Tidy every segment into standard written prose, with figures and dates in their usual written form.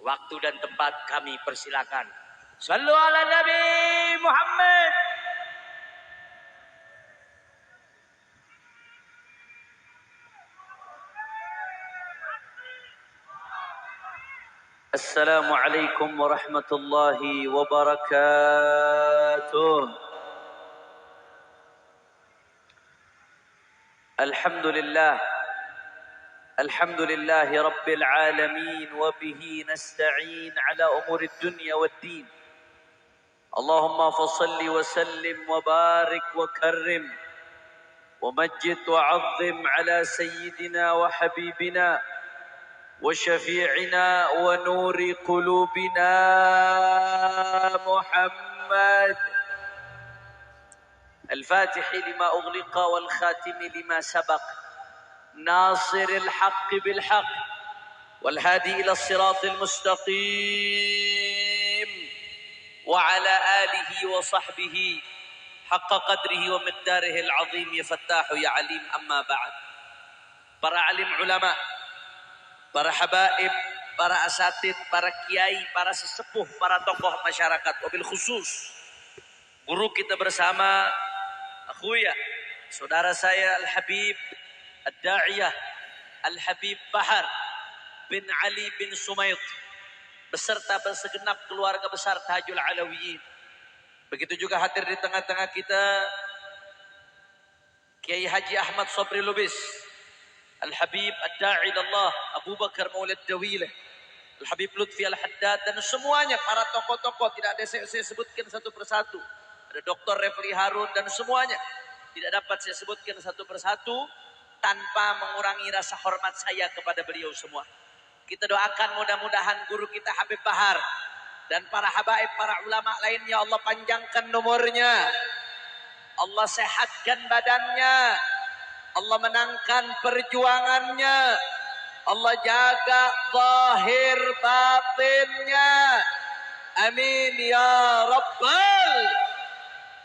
Waktu dan tempat kami persilakan. Sallu ala Nabi Muhammad. Assalamualaikum warahmatullahi wabarakatuh. Alhamdulillah. Alhamdulillahi rabbil alamin wa bihi nasta'in ala umuri dunya waddin. Allahumma fassalli wa sallim wa barik wa karrim wa majjid wa 'azzim ala sayyidina wa habibina وشفيعنا ونور قلوبنا محمد الفاتح لما أغلق والخاتم لما سبق ناصر الحق بالحق والهادي إلى الصراط المستقيم وعلى آله وصحبه حق قدره ومقداره العظيم يا فتاح يا عليم. أما بعد. Para alim ulama, para habaib, para asatid, para kiai, para sesepuh, para tokoh masyarakat, wabil khusus guru kita bersama, akhuya, saudara saya Al-Habib Ad-Da'iyah Al-Habib Bahar bin Ali bin Sumayt beserta segenap keluarga besar Tahajul Alawiyin. Begitu juga hadir di tengah-tengah kita Kiai Haji Ahmad Sobri Lubis, Al-Habib Ad-Da'i Allah Abu Bakar Maulid Dawilah, Al-Habib Lutfi Al-Haddad, dan semuanya para tokoh-tokoh, tidak ada saya sebutkan satu persatu. Ada Dr. Refli Harun dan semuanya tidak dapat saya sebutkan satu persatu tanpa mengurangi rasa hormat saya kepada beliau semua. Kita doakan mudah-mudahan guru kita Habib Bahar dan para habaib, para ulama lainnya Allah panjangkan umurnya, Allah sehatkan badannya, Allah menangkan perjuangannya, Allah jaga zahir batinnya. Amin ya Rabbal.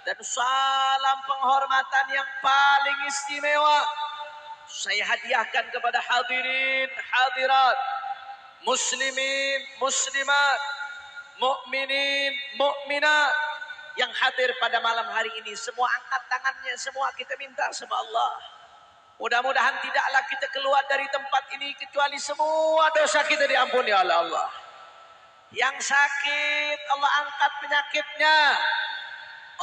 Dan salam penghormatan yang paling istimewa saya hadiahkan kepada hadirin hadirat, muslimin muslimat, mukminin mukminat yang hadir pada malam hari ini. Semua angkat tangannya, semua kita minta sama Allah. Mudah-mudahan tidaklah kita keluar dari tempat ini kecuali semua dosa kita diampuni oleh Allah. Yang sakit Allah angkat penyakitnya,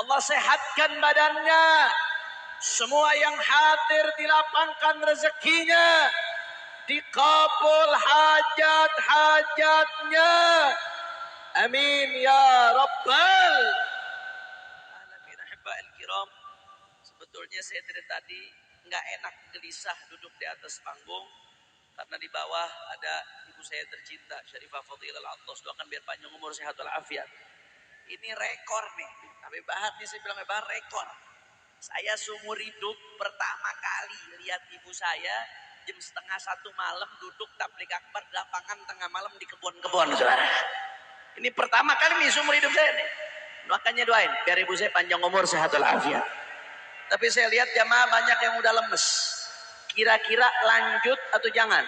Allah sehatkan badannya. Semua yang hadir dilapangkan rezekinya, dikabul hajat-hajatnya. Amin ya Rabbal alamin. Ahibba'il kiram, sebetulnya saya dari tadi nggak enak, gelisah duduk di atas panggung karena di bawah ada ibu saya tercinta Syarifah Fadilah Al-Attas. Doakan biar panjang umur, sehat walafiat. Ini rekor nih, Habib Bahar nih, saya bilang Bahar rekor. Saya seumur hidup pertama kali lihat ibu saya jam 12:30 malam duduk tabligh akbar di lapangan tengah malam di kebun-kebun, saudara. Ini pertama kali nih seumur hidup saya nih. Makanya doain biar ibu saya panjang umur, sehat walafiat. Tapi saya lihat jamaah banyak yang udah lemes. Kira-kira lanjut atau jangan?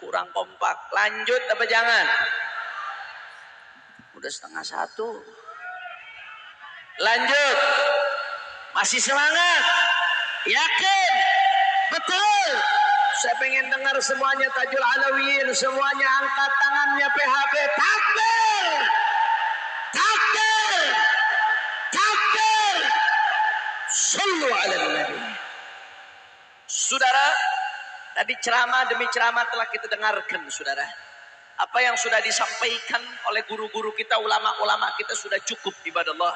Kurang kompak. Lanjut apa jangan? Udah 12:30. Lanjut. Masih semangat? Yakin? Betul? Saya pengen dengar semuanya Tajul Alawiyin. Semuanya angkat tangannya PHB. Takbir! Takbir! Takbir! Sallu ala Nabi. Saudara, tadi ceramah demi ceramah telah kita dengarkan, saudara. Apa yang sudah disampaikan oleh guru-guru kita, ulama-ulama kita sudah cukup, ibadah Allah.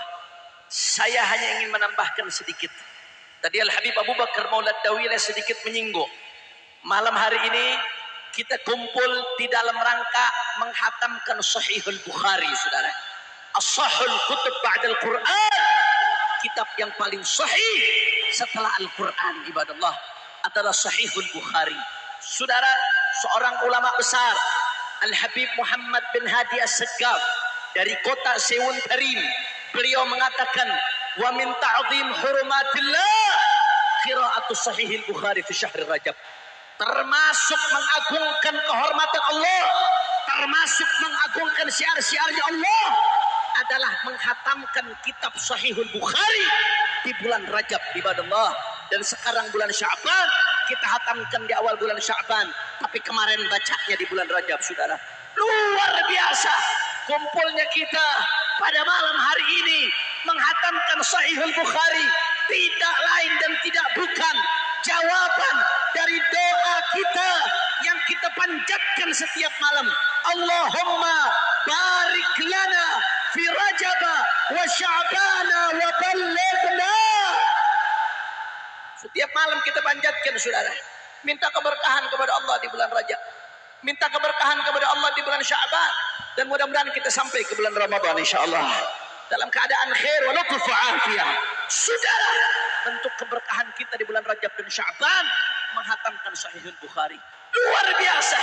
Saya hanya ingin menambahkan sedikit. Tadi Al-Habib Abu Bakar Maulid Dawilah sedikit menyinggung. Malam hari ini kita kumpul di dalam rangka menghatamkan Sahihul Bukhari, saudara. As-Sahihul Kutub Ba'dal Quran. Kitab yang paling sahih setelah Al-Quran, ibadah Allah, adalah Sahihul Bukhari. Saudara, seorang ulama besar, Al-Habib Muhammad bin Hadi As-Segaf dari kota Sewun Tarim, beliau mengatakan, wa min ta'zim hurumatillah qira'atu Sahihul Bukhari fi syahr Rajab. Termasuk mengagungkan kehormatan Allah, termasuk termasuk mengagungkan syiar-syiarnya Allah adalah menghatamkan kitab Sahihul Bukhari di bulan Rajab ibadallah. Dan sekarang bulan Sya'ban, kita hatamkan di awal bulan Sya'ban, tapi kemarin bacanya di bulan Rajab, saudara. Luar biasa kumpulnya kita pada malam hari ini menghatamkan Sahihul Bukhari. Tidak lain dan tidak bukan jawaban dari doa kita yang kita panjatkan setiap malam. Allahumma barik lana fi Rajab wa Sya'bana wa ballighna. Setiap malam kita panjatkan, saudara. Minta keberkahan kepada Allah di bulan Rajab. Minta keberkahan kepada Allah di bulan Sya'ban. Dan mudah-mudahan kita sampai ke bulan Ramadan insyaAllah dalam keadaan khair wa lutuf wa afiyah. Saudara, bentuk keberkahan kita di bulan Rajab dan Sya'ban menghatamkan Sahihul Bukhari. Luar biasa.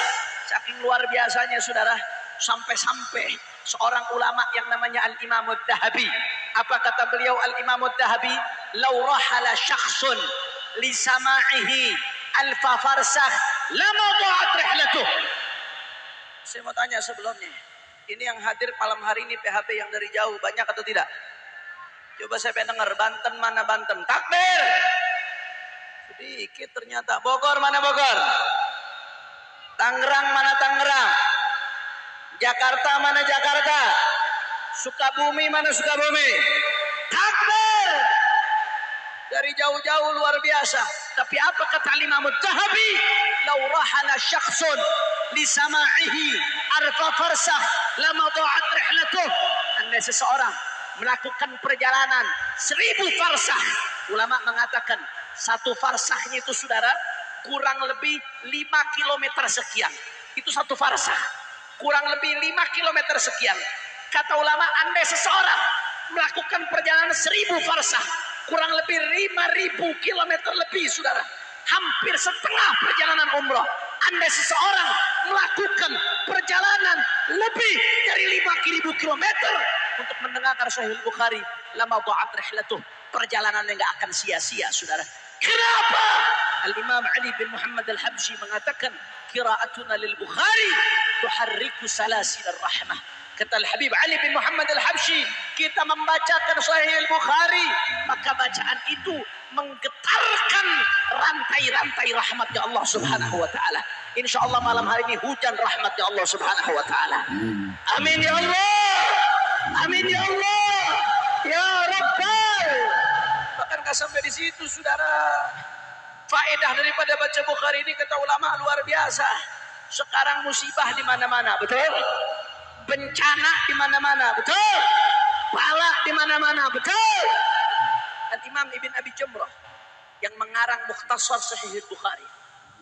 Saking luar biasanya, saudara, sampai-sampai seorang ulama yang namanya Al-Imam Ad-Dahabi, apa kata beliau Al-Imam Ad-Dahabi? Law rahala syakhsun li sama'ihi alfa farsakh lama dha'at rihlatuh. Saya mau tanya sebelumnya, ini yang hadir malam hari ini PHP yang dari jauh banyak atau tidak? Coba saya pengen dengar. Banten mana Banten? Takbir. Sedikit ternyata. Bogor mana Bogor? Tangerang mana Tangerang? Jakarta mana Jakarta? Sukabumi mana Sukabumi? Takbir. Dari jauh-jauh luar biasa. Tapi apa kata Imam Ad-Dahabi? Law rahala syakhsun li sama'ihi arfa farsakh lama dha'at rihlatuh. Andai seseorang melakukan perjalanan 1000 farsakh. Ulama mengatakan satu farsakh itu, saudara, kurang lebih 5 kilometer sekian. Itu satu farsakh. Kurang lebih 5 kilometer sekian. Kata ulama, andai seseorang melakukan perjalanan 1000 farsakh, kurang lebih 5.000 kilometer lebih, saudara. Hampir setengah perjalanan umrah. Andai seseorang melakukan perjalanan lebih dari 5.000 kilometer untuk mendengarkan Sahih Bukhari, lama dha'at rihlatuh, perjalanannya nggak akan sia-sia, saudara. Kenapa? Al-Imam Ali bin Muhammad Al-Habsyi mengatakan, qira'atuna lil Bukhari tuharriku salasil rahmah. Kata Al-Habib Ali bin Muhammad Al-Habsyi, kita membacakan Sahih Bukhari, maka bacaan itu menggetarkan rantai-rantai rahmatnya Allah Subhanahu wa taala. Insyaallah malam hari ini hujan rahmatnya Allah Subhanahu wa taala. Amin ya Allah. Amin ya Allah. Ya Rabbal. Bahkan enggak sampai di situ, saudara. Faedah daripada baca Bukhari ini kata ulama luar biasa. Sekarang musibah di mana-mana, betul? Bencana di mana-mana, betul? Bala di mana-mana, betul? Al-Imam Ibn Abi Jamrah yang mengarang Mukhtasar Sahih Bukhari,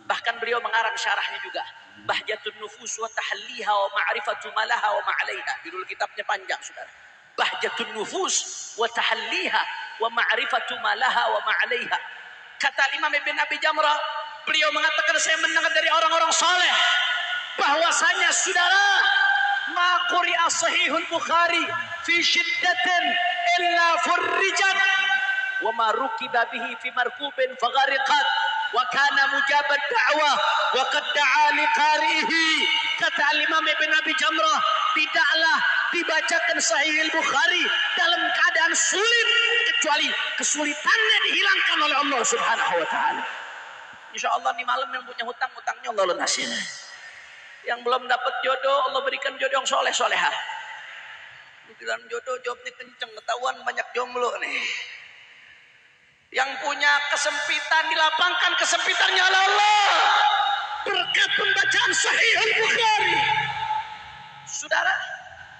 bahkan beliau mengarang syarahnya juga, Bahjatun Nufus wa Tahalliha wa Ma'rifatu Malaha wa Ma'alaiha. Judul kitabnya panjang, saudara. Bahjatun Nufus wa Tahalliha wa Ma'rifatu Malaha wa Ma'alaiha. Kata Imam Ibn Abi Jamrah, beliau mengatakan, saya mendengar dari orang-orang saleh bahwasanya, saudara, ma quri'a Sahihul Bukhari fi shiddatin illa furrijat wa ma rukiba bihi fi markubin faghariqat wa kana mujabat da'wah wa qad da'a li qari'ihi. Kata Imam Ibn Abi Jamrah, tidaklah dibacakan Sahih Bukhari dalam keadaan sulit kecuali kesulitannya dihilangkan oleh Allah Subhanahu wa taala. Insyaallah nih malam yang punya hutang, hutangnya Allah lunasin. Yang belum dapat jodoh, Allah berikan jodoh yang soleh-solehah. Bilang jodoh, jawabnya kenceng, ketahuan banyak jomblo nih. Yang punya kesempitan, dilapangkan kesempitannya oleh Allah berkat pembacaan Sahih Bukhari. Saudara,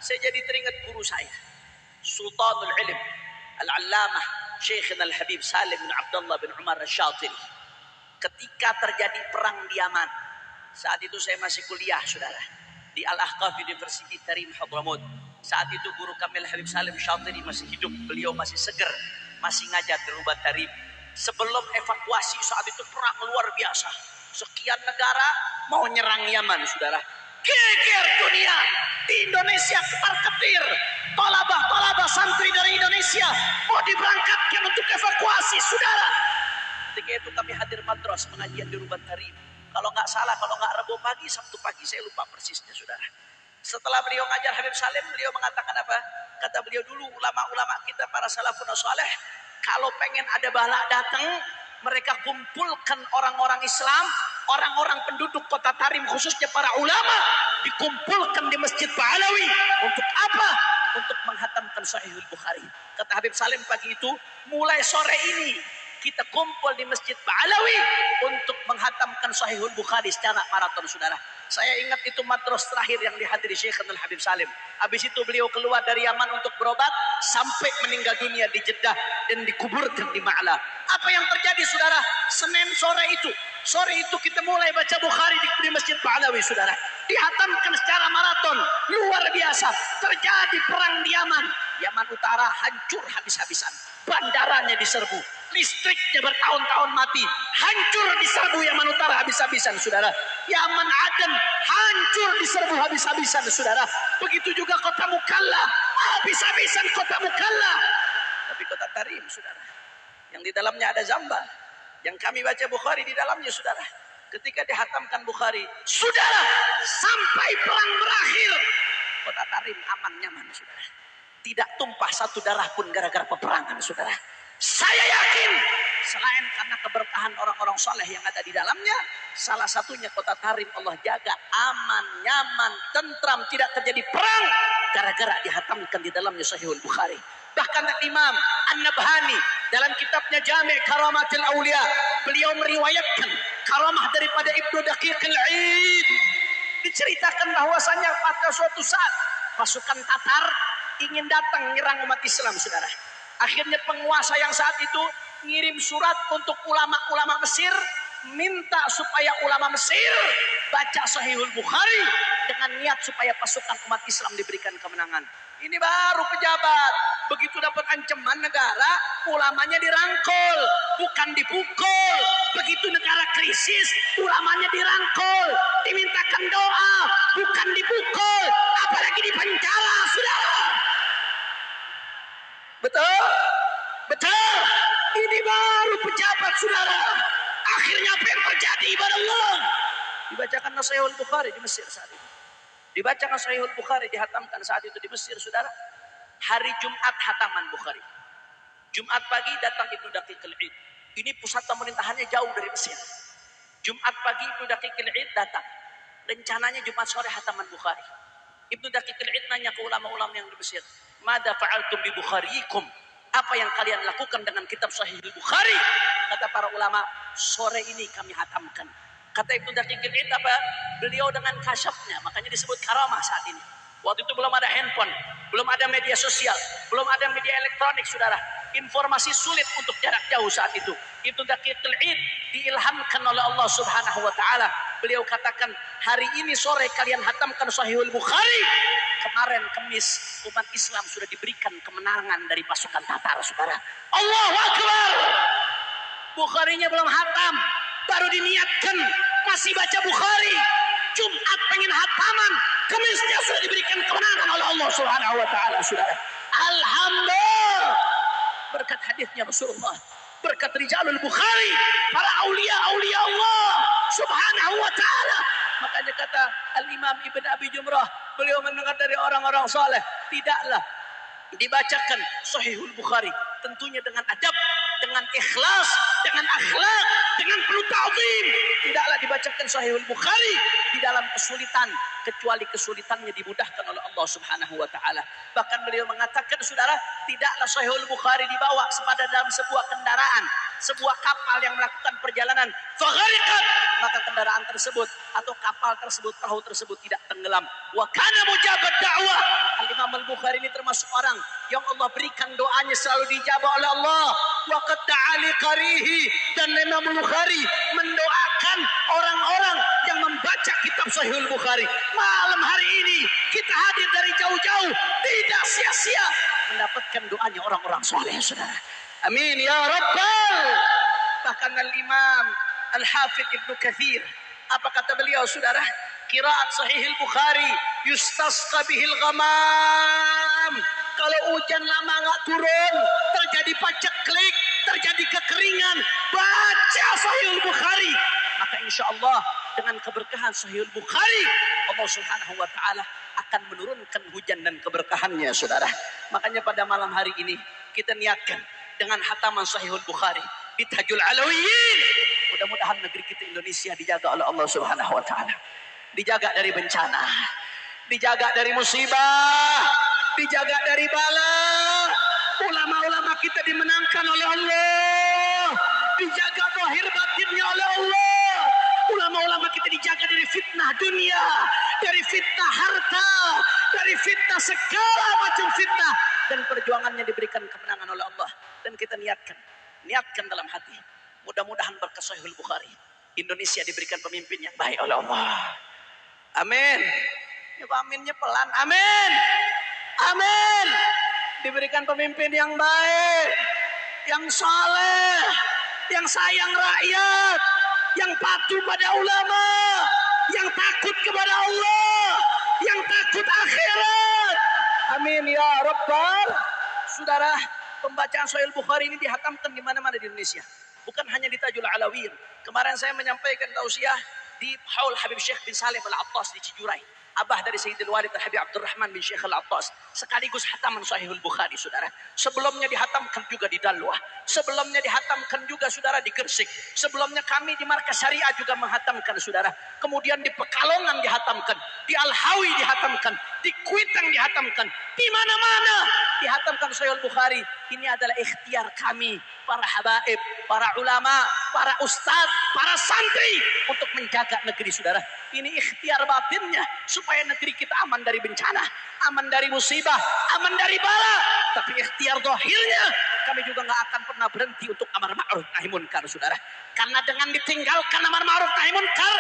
saya jadi teringat guru saya, Sultanul Ilm, Al-Allamah Syekhina Al-Habib Salim bin Abdullah bin Umar Asy-Syatili. Ketika terjadi perang di Yaman, saat itu saya masih kuliah, saudara, di Al-Ahqaf University Tarim Hadramut. Saat itu guru kami Al-Habib Salim Syatili masih hidup, beliau masih seger, masih ngajar di Rubat Tarim. Sebelum evakuasi, saat itu perang luar biasa. Sekian negara mau nyerang Yaman, saudara. Geger dunia di Indonesia, ketar-ketir. Tolabah santri dari Indonesia mau diberangkatkan untuk evakuasi, saudara. Ketika itu kami hadir madras pengajian di Rubat Tarim. Kalau nggak salah, kalau nggak Rabu pagi, Sabtu pagi, saya lupa persisnya, saudara. Setelah beliau ngajar Habib Salim, beliau mengatakan apa? Kata beliau, dulu ulama-ulama kita para salafun saleh kalau pengen ada bala datang, mereka kumpulkan orang-orang Islam, orang-orang penduduk kota Tarim khususnya para ulama, dikumpulkan di Masjid Ba'alawi. Untuk apa? Untuk menghatamkan Sahihul Bukhari. Kata Habib Salim pagi itu, mulai sore ini kita kumpul di Masjid Ba'alawi untuk menghatamkan Sahihul Bukhari secara maraton, saudara. Saya ingat itu matros terakhir yang dihadiri Syekh Habib Salim. Habis itu beliau keluar dari Yaman untuk berobat sampai meninggal dunia di Jeddah dan dikuburkan di Ma'la. Apa yang terjadi, saudara? Senin sore itu kita mulai baca Bukhari di Masjid Ba'alawi, saudara. Dihatamkan secara maraton, luar biasa. Terjadi perang di Yaman. Yaman Utara hancur habis-habisan. Bandaranya diserbu, listriknya bertahun-tahun mati, hancur diserbu Yaman Utara habis-habisan, saudara. Yaman Aden hancur diserbu habis-habisan, saudara. Begitu juga kota Mukalla, habis-habisan kota Mukalla. Tapi kota Tarim, saudara, yang di dalamnya ada Zamba, yang kami baca Bukhari di dalamnya, saudara. Ketika dihatamkan Bukhari, saudara, sampai perang berakhir, kota Tarim aman nyaman, saudara. Tidak tumpah satu darah pun gara-gara peperangan, saudara. Saya yakin selain karena keberkahan orang-orang soleh yang ada di dalamnya, salah satunya kota Tarim Allah jaga aman, nyaman, tentram, tidak terjadi perang gara-gara dihatamkan di dalamnya Sahihul Bukhari. Bahkan Imam An-Nabhani dalam kitabnya Jami' Karamatil Aulia, beliau meriwayatkan karamah daripada Ibnu Daqiq al-Id. Diceritakan bahwasanya pada suatu saat pasukan Tatar ingin datang menyerang umat Islam, saudara. Akhirnya penguasa yang saat itu ngirim surat untuk ulama-ulama Mesir, minta supaya ulama Mesir baca Sahihul Bukhari dengan niat supaya pasukan umat Islam diberikan kemenangan. Ini baru pejabat, begitu dapat ancaman negara, ulamanya dirangkul, bukan dipukul. Begitu negara krisis, ulamanya dirangkul, dimintakan doa, bukan dipukul, apalagi dipenjara, saudara. Betul? Betul. Ini baru pejabat, saudara. Akhirnya apa yang terjadi, ibadah Allah? Dibacakan Sahihul Bukhari di Mesir saat itu. Dibacakan Sahihul Bukhari, dihatamkan saat itu di Mesir, saudara. Hari Jumat hataman Bukhari. Jumat pagi datang Ibnu Daqiq al-Id. Ini pusat pemerintahannya jauh dari Mesir. Jumat pagi Ibnu Daqiq al-Id datang. Rencananya Jumat sore hataman Bukhari. Ibnu Daqiq al-Id nanya ke ulama-ulama yang di Mesir, "Mada fa'altum bi Bukhariikum?" Apa yang kalian lakukan dengan kitab Sahihul Bukhari? Kata para ulama, sore ini kami hatamkan. Kata Ibnu Daqiq al-Id apa? Beliau dengan kasyafnya, makanya disebut karamah saat ini. Waktu itu belum ada handphone, belum ada media sosial, belum ada media elektronik, saudara. Informasi sulit untuk jarak jauh saat itu. Ibnu Daqiq al-Id diilhamkan oleh Allah Subhanahu wa taala. Beliau katakan, hari ini sore kalian hatamkan Sahihul Bukhari. Kemarin Kamis umat Islam sudah diberikan kemenangan dari pasukan Tatar, saudara. Allahu Akbar. Bukharinya belum hatam, baru diniatkan masih baca Bukhari. Jumat pengen hataman, Kamisnya sudah diberikan kemenangan oleh Allah Subhanahu wa taala, saudara. Alhamdulillah. Berkat hadisnya Rasulullah, berkat rijalul Bukhari, para aulia Allah Subhanahu wa taala. Makanya kata Al-Imam Ibn Abi Jumrah, beliau mendengar dari orang-orang saleh, tidaklah dibacakan Sahihul Bukhari tentunya dengan adab, dengan ikhlas, dengan akhlak, dengan penuh ta'zim. Tidaklah dibacakan Sahihul Bukhari di dalam kesulitan, kecuali kesulitannya dimudahkan oleh Allah Subhanahu wa taala. Bahkan beliau mengatakan, saudara, tidaklah Sahihul Bukhari dibawa sepada dalam sebuah kendaraan, sebuah kapal yang melakukan perjalanan, faghariqat, maka kendaraan tersebut atau kapal tersebut, perahu tersebut tidak tenggelam. Wa kana mujabat da'wah. Al-Imam Al-Bukhari ini termasuk orang yang Allah berikan doanya selalu dijabah oleh Allah. Wa qad ta'ali qarihi, dan Imam Al-Bukhari mendoakan orang-orang yang membaca kitab Sahihul Bukhari. Malam hari ini kita hadir dari jauh-jauh, tidak sia-sia mendapatkan doanya orang-orang soleh, saudara. Amin ya Rabbal. Bahkan Al-Imam Al-Hafidh Ibnu Katsir, apa kata beliau, saudara? Qiraat Sahihul Bukhari yustasqa bihil ghamam. Kalau hujan lama nggak turun, terjadi paceklik, terjadi kekeringan, baca Sahihul Bukhari, maka insya Allah dengan keberkahan Sahihul Bukhari, Allah Subhanahu wa taala akan menurunkan hujan dan keberkahannya, saudara. Makanya pada malam hari ini kita niatkan dengan hataman Sahihul Bukhari di Tajul Alawiyyin. Mudah-mudahan negeri kita Indonesia dijaga oleh Allah Subhanahu wa taala. Dijaga dari bencana, dijaga dari musibah, dijaga dari bala. Ulama-ulama kita dimenangkan oleh Allah, dijaga zahir batinnya oleh Allah. Ulama-ulama kita dijaga dari fitnah dunia, dari fitnah harta, dari fitnah segala macam fitnah, dan perjuangannya diberikan kemenangan oleh Allah. Dan kita niatkan dalam hati, mudah-mudahan berkah Sahihul Bukhari Indonesia diberikan pemimpin yang baik oleh Allah. Amin. Ya, aminnya pelan. Amin. Amin. Diberikan pemimpin yang baik, yang saleh, yang sayang rakyat, yang patuh pada ulama, yang takut kepada Allah, yang takut akhirat. Amin ya Rabbal. Saudara, pembacaan Sahih Bukhari ini dihatamkan di mana-mana di Indonesia. Bukan hanya di Tajul Alawiyyin. Kemarin saya menyampaikan tausiah di Haul Habib Syekh bin Salim Al-Attas di Cijurai. Abah dari Sayyidil Walid Habib Abdurrahman bin Syekh Al-Attas. Sekaligus hataman Sahihul Bukhari, saudara. Sebelumnya dihatamkan juga di Dalwah. Sebelumnya dihatamkan juga, saudara, di Gresik. Sebelumnya kami di Markas Syariah juga menghatamkan, saudara. Kemudian di Pekalongan dihatamkan. Di Al-Hawi dihatamkan. Di Kuitang dihatamkan. Di mana-mana dihatamkan Sahihul Bukhari. Ini adalah ikhtiar kami, para habaib, para ulama, para ustadz, para santri, untuk menjaga negeri, saudara. Ini ikhtiar batinnya supaya negeri kita aman dari bencana, aman dari musibah, aman dari bala. Tapi ikhtiar zahirnya kami juga nggak akan pernah berhenti untuk amar ma'ruf nahi munkar, saudara. Karena dengan ditinggalkan amar ma'ruf nahi munkar,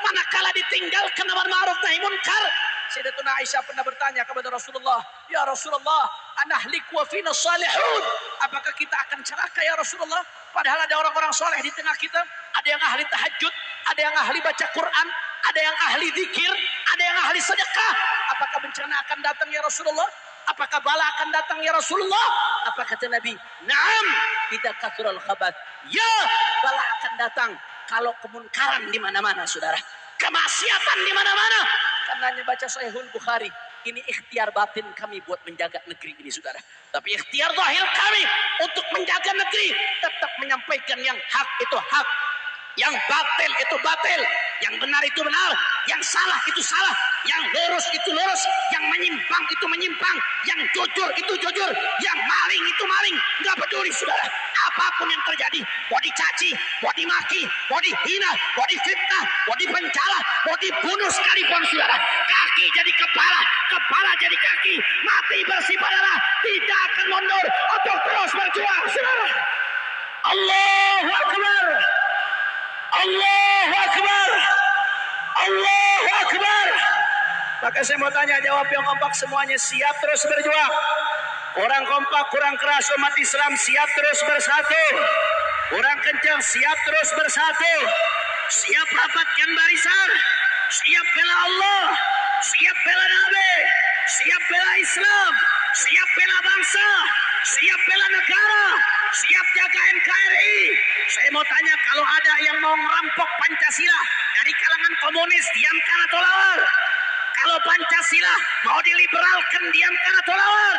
manakala ditinggalkan amar ma'ruf nahi munkar, Sayyidatuna Aisyah pernah bertanya kepada Rasulullah, "Ya Rasulullah, anahlik wa fina salihun." Apakah kita akan celaka ya Rasulullah? Padahal ada orang-orang soleh di tengah kita. Ada yang ahli tahajud, ada yang ahli baca Quran, ada yang ahli zikir, ada yang ahli sedekah. Apakah bencana akan datang ya Rasulullah? Apakah bala akan datang ya Rasulullah? Apa kata Nabi? Naam, idza kathural khabath. Ya, bala akan datang kalau kemunkaran di mana-mana, saudara. Kemaksiatan di mana-mana. Karena baca Sahihul Bukhari, ini ikhtiar batin kami buat menjaga negeri ini, saudara. Tapi ikhtiar zahir kami untuk menjaga negeri, tetap menyampaikan yang hak itu hak, yang batil itu batil, yang benar itu benar, yang salah itu salah, yang lurus itu lurus, yang menyimpang itu menyimpang, yang jujur itu jujur, yang maling itu maling. Nggak peduli, saudara, apapun yang terjadi, mau dicaci, mau dimaki, mau dihina, mau difitnah, mau dipencala, mau dibunuh sekalipun, saudara, kaki jadi kepala, kepala jadi kaki, mati bersih darah, tidak akan mundur untuk terus berjuang, saudara. Allahu Akbar. Allahu Akbar. Allahu Akbar. Maka saya mau tanya, jawab yang kompak semuanya, siap terus berjuang? Kurang kompak, kurang keras, umat Islam siap terus bersatu? Kurang kencang, siap terus bersatu? Siap rapatkan barisan? Siap bela Allah? Siap bela Nabi? Siap bela Islam? Siap bela bangsa? Siap bela negara? Siap jaga NKRI? Saya mau tanya, kalau ada yang mau merampok Pancasila dari kalangan komunis, diamkan atau lawan? Kalau Pancasila mau diliberalkan, diamkan atau lawan?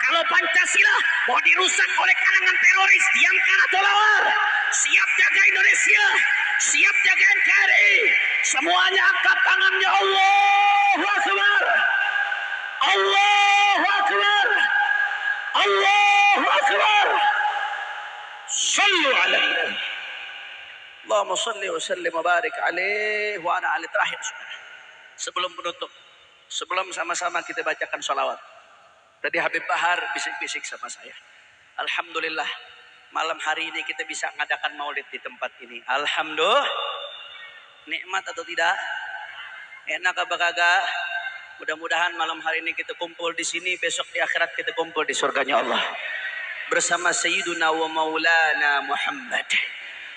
Kalau Pancasila mau dirusak oleh kalangan teroris, diamkan atau lawan? Siap jaga Indonesia? Siap jaga NKRI? Semuanya angkat tangannya. Allahu Akbar. Allahu Akbar. Allahu Akbar. Sallu alaihi. Allahumma salli wa sallim wa barik alaihi wa ala ali. Terakhir, saudara, sebelum penutup, sebelum sama-sama kita bacakan sholawat, tadi Habib Bahar bisik-bisik sama saya. Alhamdulillah, malam hari ini kita bisa mengadakan maulid di tempat ini. Alhamdulillah. Nikmat atau tidak? Enak apa kagak? Mudah-mudahan malam hari ini kita kumpul di sini, besok di akhirat kita kumpul di surganya Allah bersama Sayyiduna wa Maulana Muhammad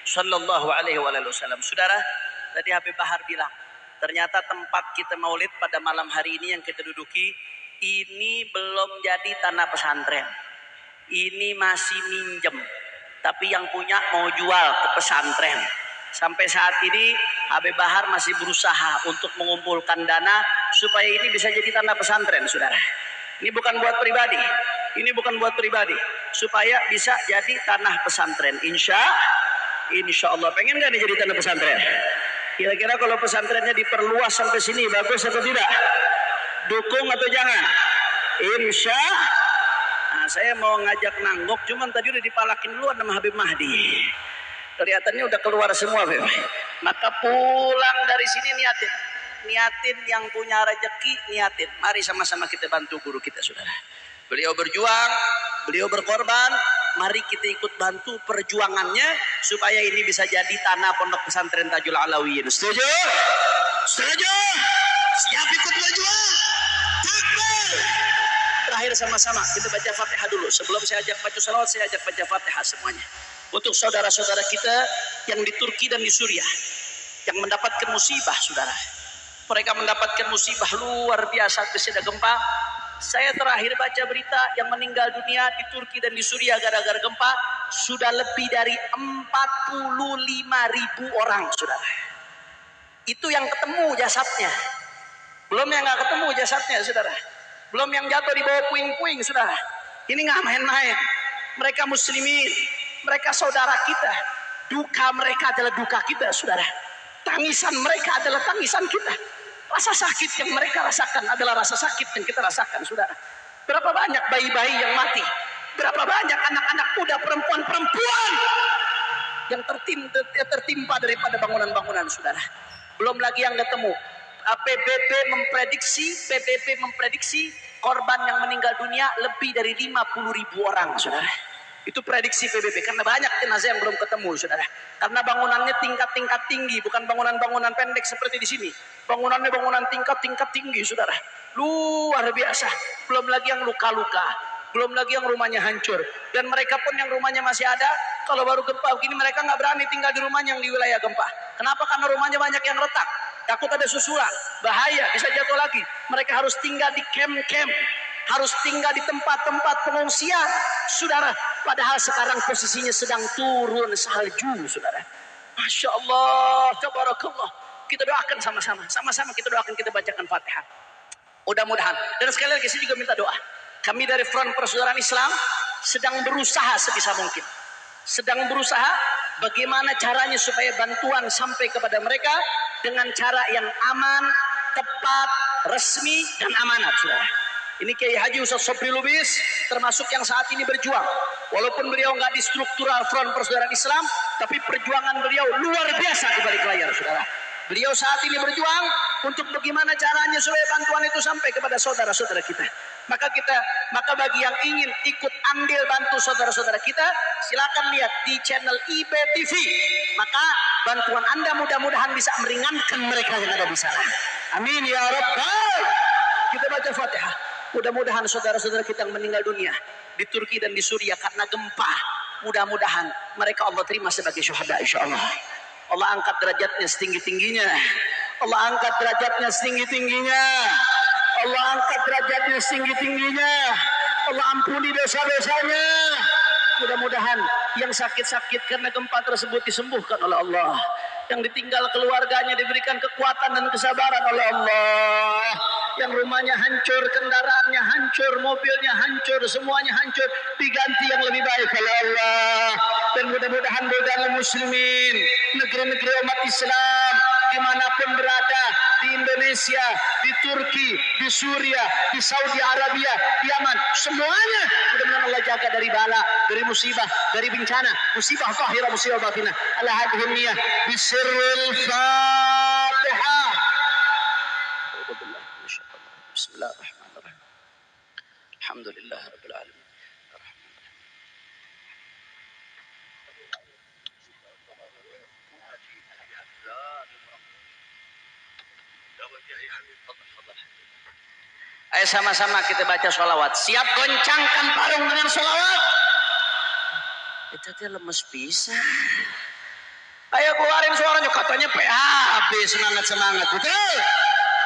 sallallahu alaihi wasallam. Saudara, tadi Habib Bahar bilang, ternyata tempat kita maulid pada malam hari ini yang kita duduki ini belum jadi tanah pesantren. Ini masih minjem, tapi yang punya mau jual ke pesantren. Sampai saat ini Habib Bahar masih berusaha untuk mengumpulkan dana supaya ini bisa jadi tanah pesantren, saudara. Ini bukan buat pribadi. Ini bukan buat pribadi. Supaya bisa jadi tanah pesantren. Insya Allah. Pengen gak nih jadi tanah pesantren? Kira-kira kalau pesantrennya diperluas sampai sini, bagus atau tidak? Dukung atau jangan? Insya. Nah, saya mau ngajak nanggok, cuman tadi udah dipalakin duluan sama Habib Mahdi. Kelihatannya udah keluar semua, Beb. Maka pulang dari sini niatin yang punya rezeki, niatin. Mari sama-sama kita bantu guru kita, saudara. Beliau berjuang, beliau berkorban. Mari kita ikut bantu perjuangannya supaya ini bisa jadi tanah pondok pesantren Tajul Alawiyin. Setuju? Setuju? Siap ikut berjuang? Takbir! Terakhir sama-sama kita baca Fatihah dulu. Sebelum saya ajak baca salawat, saya ajak baca Fatihah semuanya. Untuk saudara-saudara kita yang di Turki dan di Suriah yang mendapatkan musibah, saudara. Mereka mendapatkan musibah luar biasa ketika gempa. Saya terakhir baca berita yang meninggal dunia di Turki dan di Suriah gara-gara gempa sudah lebih dari 45.000 orang, saudara. Itu yang ketemu jasadnya. Belum yang nggak ketemu jasadnya, saudara. Belum yang jatuh di bawah puing-puing, saudara. Ini nggak main-main. Mereka muslimin. Mereka saudara kita. Duka mereka adalah duka kita, saudara. Tangisan mereka adalah tangisan kita. Rasa sakit yang mereka rasakan adalah rasa sakit yang kita rasakan, saudara. Berapa banyak bayi-bayi yang mati. Berapa banyak anak-anak muda, perempuan-perempuan yang tertimpa daripada bangunan-bangunan, saudara. Belum lagi yang ketemu. PBB memprediksi korban yang meninggal dunia lebih dari 50.000 orang, saudara. Itu prediksi PBB karena banyak jenazah yang belum ketemu, saudara. Karena bangunannya tingkat-tingkat tinggi, bukan bangunan-bangunan pendek seperti di sini. Bangunannya bangunan tingkat-tingkat tinggi, saudara. Luar biasa. Belum lagi yang luka-luka, belum lagi yang rumahnya hancur. Dan mereka pun yang rumahnya masih ada, kalau baru gempa begini mereka nggak berani tinggal di rumahnya yang di wilayah gempa. Kenapa? Karena rumahnya banyak yang retak. Takut ada susulan, bahaya, bisa jatuh lagi. Mereka harus tinggal di camp-camp, harus tinggal di tempat-tempat pengungsian, saudara. Padahal sekarang posisinya sedang turun salju, saudara. Masya Allah, tabarakallah. Kita doakan sama-sama, kita doakan, kita bacakan Fatihah. Mudah-mudahan. Dan sekali lagi saya juga minta doa. Kami dari Front Persaudaraan Islam sedang berusaha sebisa mungkin. Sedang berusaha bagaimana caranya supaya bantuan sampai kepada mereka dengan cara yang aman, tepat, resmi, dan amanat, saudara. Ini Kiai Haji Ustaz Sobri Lubis termasuk yang saat ini berjuang. Walaupun beliau nggak di struktural Front Persaudaraan Islam, tapi perjuangan beliau luar biasa di balik layar, saudara. Beliau saat ini berjuang untuk bagaimana caranya supaya bantuan itu sampai kepada saudara-saudara kita. Maka bagi yang ingin ikut andil bantu saudara-saudara kita, silakan lihat di channel IBTV. Maka bantuan Anda mudah-mudahan bisa meringankan mereka yang ada di sana. Amin ya Rabbal. Kita baca Fatihah. Mudah-mudahan saudara-saudara kita yang meninggal dunia di Turki dan di Suriah karena gempa, mudah-mudahan mereka Allah terima sebagai syuhada, insyaallah. Allah angkat derajatnya setinggi-tingginya. Allah angkat derajatnya setinggi-tingginya. Allah angkat derajatnya setinggi-tingginya. Allah ampuni dosa-dosanya. Mudah-mudahan yang sakit-sakit karena gempa tersebut disembuhkan oleh Allah. Yang ditinggal keluarganya diberikan kekuatan dan kesabaran oleh Allah. Yang rumahnya hancur, kendaraannya hancur, mobilnya hancur, semuanya hancur, diganti yang lebih baik oleh Allah. Dan mudah-mudahan buldanul muslimin, negeri-negeri umat Islam dimanapun berada, di Indonesia, di Turki, di Suriah, di Saudi Arabia, di Yaman, semuanya mudah-mudahan Allah jaga dari bala, dari musibah, dari bencana, musibah zahirah, musibah batinah. Ala hadhihi niyyah bisirril Fatihah. Bismillahirrahmanirrahim. Alhamdulillahirabbil alamin. Ayo sama-sama kita baca sholawat. Siap goncangkan parung dengan sholawat. Itu dia lemes bisa. Ayo keluarin suaranya, katanya PHB semangat-semangat. Betul.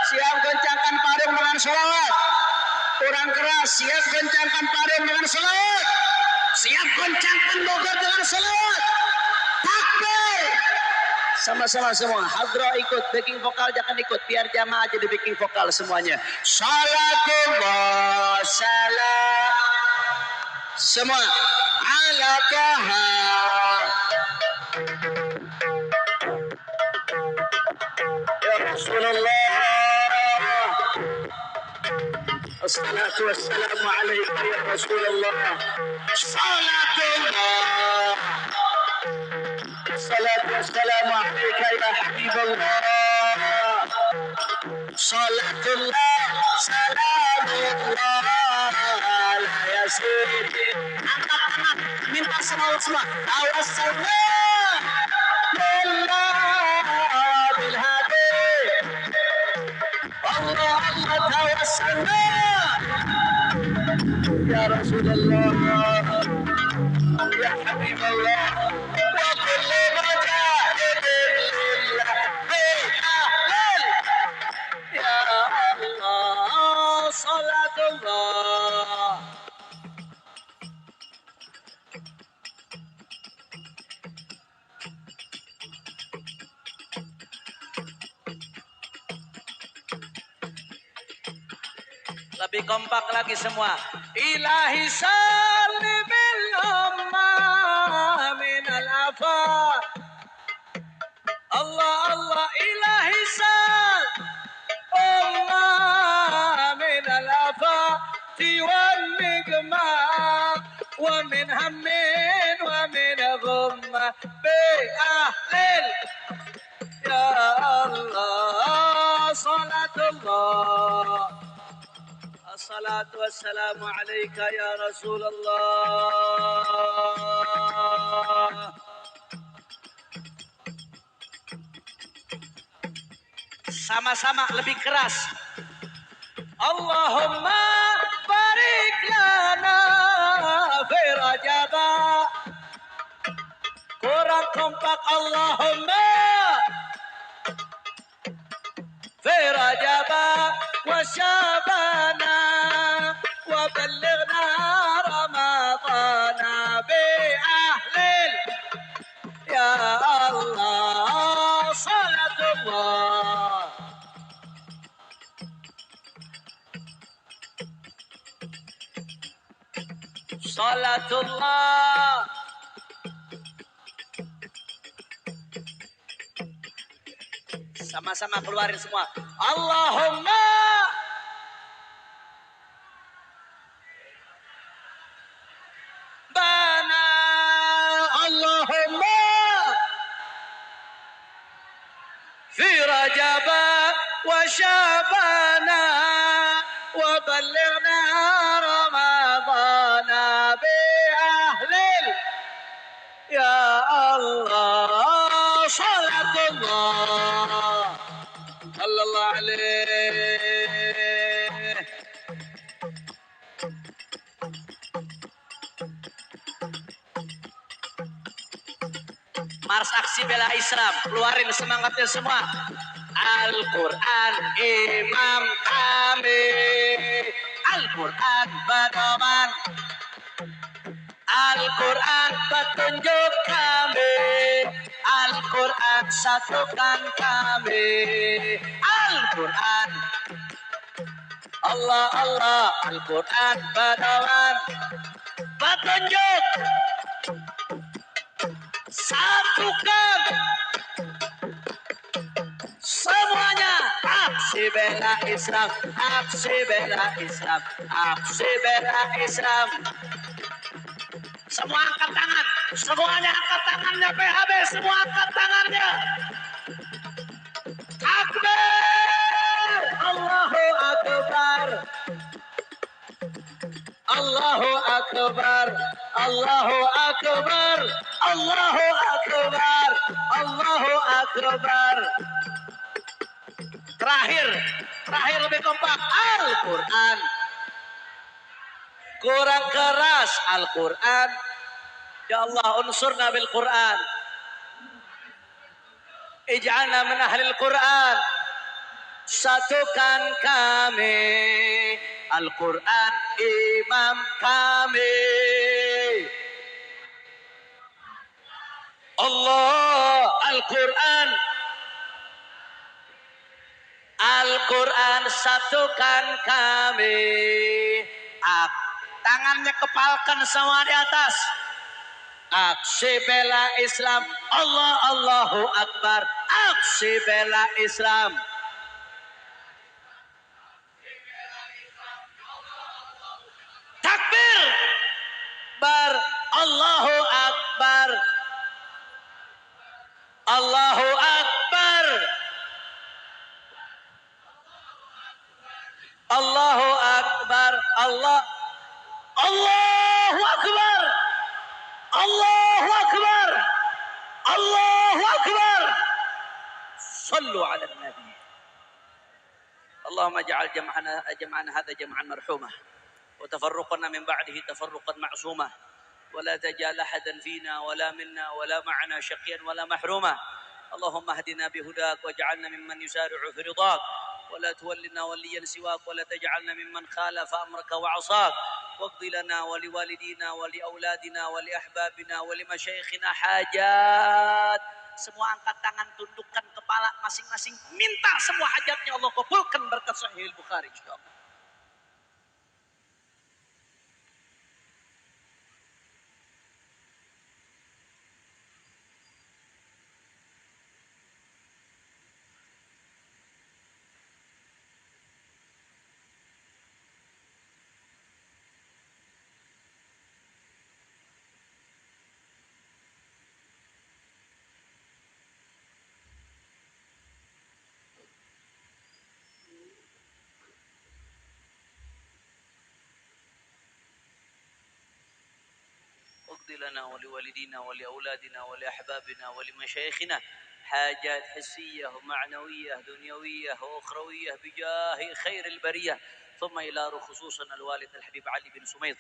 Siap goncangkan parung dengan sholawat. Kurang keras. Siap goncangkan parung dengan sholawat. Siap goncangkan Bogor dengan sholawat. Takbir. Sama-sama semua. Hadro ikut, backing vokal jangan ikut. Biar jamaah aja di backing vokal semuanya. Salatullah salam. Semua. Ala taha. Ya Rasulullah. Assalatu wassalamu alaika ya Rasulullah. Salatullah. الصلاة والسلام عليك يا حبيب الله صلاة الله سلام الله يا سيدي angkat tangan minta semua tawassalna lillah bil hadi Allah Allah tawassalna ya Rasulullah ya Habib Allah Salatullah. Lebih kompak lagi semua. Ilahi salli bil umma min al-afa. Allah Allah ilahi sal umma min al-afa wal nigma wa min hammin wa min ghumma bi ahlil ya Allah salatullah. Assalatu wassalamu alaika ya Rasulullah. Sama-sama lebih keras. Allahumma barik lana fi Rajab. Kurang kompak. Allahumma fi Rajab wa Syabana wa ballighna Ramadana bi ahlil ya Allah salatullah. Salatullah. Sama-sama keluarin semua. Allahumma bana Allahumma fi Rajab wa Syabana wa ballighna Ramadana bi ahlil ya Allah salatullah sallallahu alaihi. Mars aksi bela Islam, keluarin semangatnya semua. Al-Quran imam kami, Al-Quran pedoman, Al-Quran petunjuk kami, Al-Quran satukan kami, Al-Quran Allah Allah, Al-Quran pedoman, petunjuk, satukan semuanya. Aksi bela Islam, aksi bela Islam, aksi bela Islam. Semua angkat tangan, semuanya angkat tangannya. PHB semua angkat tangannya. Akbar, Allahu Akbar, Allahu Akbar, Allahu Akbar, Allahu Akbar, Allahu Akbar. Terakhir lebih kompak. Al-Quran. Kurang keras. Al-Quran. Ya Allah, unsurna bil Quran. Ij'alna min ahlil Quran. Satukan kami. Al-Quran imam kami. Allah Al-Quran. Al-Quran satukan kami. Tangannya kepalkan semua di atas. Aksi bela Islam. Allah Allahu Akbar. Aksi bela Islam. Takbir. Bar. Allahu Akbar. Allahu Akbar. Allahu Akbar. Allahu Akbar. Allahu Akbar. Allahu Akbar. Sallu ala Nabi. Allahumma ja'al jam'ana hadha jam'an marhumah wa tafarruqana min ba'dihi tafarruqan ma'sumah wa la taj'al ahadan fina wa la minna wa la ma'ana shaqiyan wa la mahrumah. Allahumma hdina bihudak waj'alna mimman yusari'u fi ridak ولا تولنا وليا سواك ولا تجعلنا ممن خالف أمرك وعصاك واقض لنا ولوالدينا ولأولادنا ولأحبابنا ولمشايخنا حاجات. Semua angkat tangan, tundukkan kepala masing-masing, minta semua hajatnya Allah kabulkan berkat Sahih Bukhari insyaallah. واقض لنا ولوالدينا ولأولادنا ولأحبابنا ولمشايخنا حاجات حسية ومعنوية دنيوية وأخروية بجاه خير البرية. ثم إلى خصوصا الوالد الحبيب علي بن سميط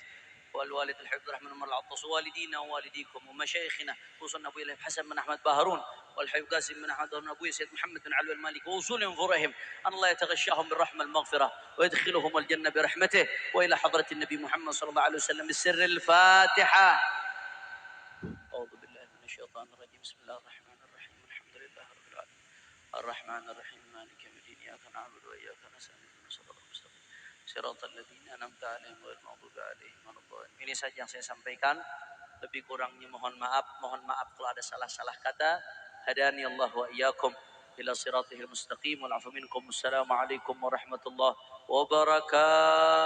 والوالد الحبيب عبد الرحمن عمر العطاس والدينا ووالديكم ومشايخنا خصوصا أبوي الحبيب حسن بن أحمد باهرون والحبيب قاسم بن أحمد بن أبوي سيد محمد بن علوي المالك ووصول انظرهم أن الله يتغشاهم بالرحمة المغفرة ويدخلهم الجنة برحمته. وإلى حضرة النبي محمد صلى الله عليه وسلم بالسر الفاتحة. أعوذ بالله من الشيطان الرجيم. بسم الله الرحمن الرحيم. الحمد لله رب العالمين الرحمن الرحيم مالك يوم الدين إياك نعبد وإياك نستعين اهدنا الصراط المستقيم صراط الذين أنعمت عليهم غير المغضوب عليهم ولا الضالين. Ini saja yang saya sampaikan. Lebih kurangnya mohon maaf kalau ada salah-salah kata. Hadani Allah wa iyyakum ila siratil mustaqim wal afu minkum. Assalamualaikum warahmatullahi wabarakatuh.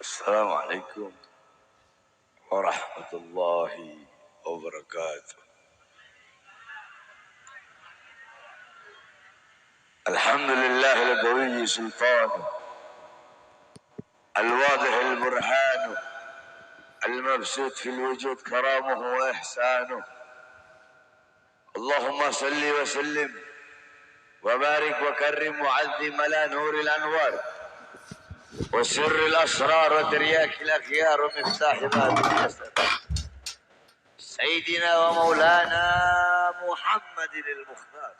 السلام عليكم ورحمة الله وبركاته. الحمد لله القوي سلطانه الواضح البرهان المبسوط في الوجود كرامه وإحسانه. اللهم صل وسلم وبارك وكرم وعظم على نور الأنوار وسر الأسرار وترياك الأخيار ومفتاح باب الحسن سيدنا ومولانا محمد المختار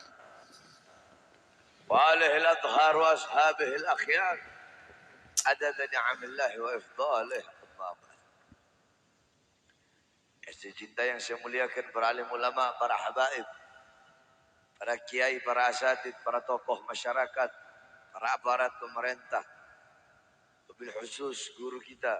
وآله الأطهار وأصحابه الأخيار عدد نعم الله وإفضاله. أما بعد. Cinta yang saya muliakan para alim ulama, para habaib, para kiai, para asatid, para tokoh masyarakat, para aparat pemerintah, wabil khusus guru kita